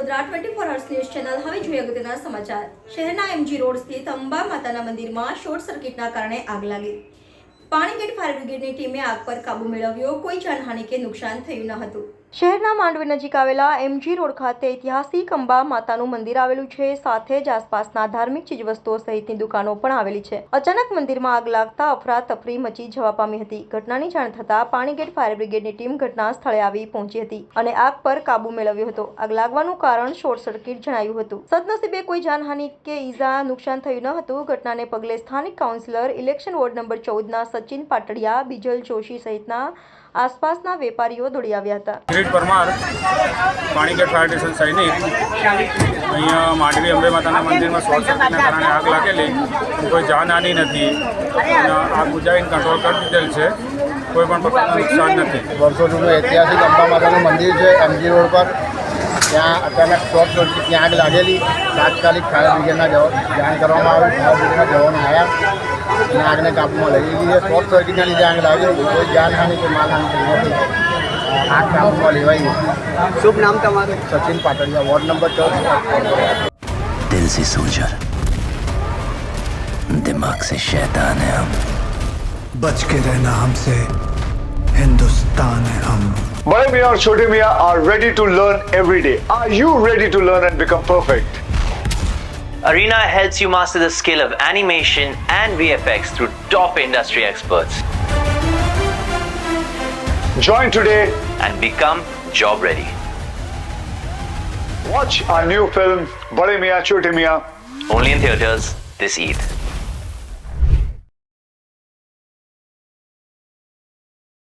Vadodara 24 hours news channel હવે જોઈએ અગત્યના સમાચાર। શહેરના એમજી રોડ સ્થિત અંબા માતાના મંદિરમાં શોર્ટ સર્કિટના કારણે આગ લાગી। પાણીગેટ ફાયર બ્રિગેડની ટીમે આગ પર કાબુ મેળવ્યો। કોઈ જાનહાનિ કે નુકસાન થયું ન હતું। શહેરના માંડવી નજીક આવેલા એમજી રોડ ખાતે ઐતિહાસિક અંબા માતાનું મંદિર આવેલું છે। સાથે જ આસપાસના ધાર્મિક ચીજવસ્તુઓ સહિતની દુકાનો પણ આવેલી છે। અચાનક મંદિરમાં આગ લાગતા અફરાતફરી મચી જવા પામી હતી। ઘટનાની જાણ થતાં પાણીગેટ ફાયર બ્રિગેડની ટીમ ઘટના સ્થળે આવી પહોંચી હતી અને આગ પર કાબુ મેળવ્યો હતો। આગ લાગવાનું કારણ શોર્ટ સર્કિટ જણાયું હતું। સદનસીબે કોઈ જાનહાનિ કે ઈજા નુકસાન થયું ન હતું। ઘટનાને પગલે સ્થાનિક કાઉન્સિલર ઇલેક્શન વોર્ડ નંબર 14 ના સચિન પાટડિયા, બીજલ જોશી સહિતના આસપાસના વેપારીઓ દોડી આવ્યા હતા। કિરીટ પરમાર, પાણીગેટ ફાયર સ્ટેશન સૈનિક। અહીંયા માંડવી અંબે માતાના મંદિરમાં શોર્ટ સર્કિટના કારણે આગ લાગેલી, કોઈ જાનહાનિ નથી અને આગ બુઝાવીને કંટ્રોલ કરી દીધેલ છે। કોઈ પણ પ્રકારનું નુકસાન નથી। વર્ષો જૂનું ઐતિહાસિક અંબા માતાનું મંદિર છે એમજી રોડ પર। ત્યાં અચાનક શોર્ટ સર્કિટ ત્યાં આગ લાગેલી। તાત્કાલિક ફાયર બ્રિગેડના જાણ કરવામાં આવી। ફાયર બ્રિગેડના જવાનો આવ્યા અને આગને કાબૂમાં લઈ લીધી છે। શોર્ટ સર્કિટના લીધે આગ લાગેલી, કોઈ જાનહાનિ કે માલહાનિ થઈ નથી। આગ કાબૂમાં લેવાઈ ગઈ। શુભ નામ તમારું? Sachin Patadia, ward number 14। दिल से सोचा, दिमाग से शैतान है हम, बच के रहना हमसे, हिंदुस्तान है हम। Bade Mian और Chote Mian are ready to learn every day. Are you ready to learn and become perfect? Arena helps you master the skill of animation and VFX through top industry experts. Join today. And become job ready. Watch our new film Bade Mian Chote Mian. Only in theaters this Eid.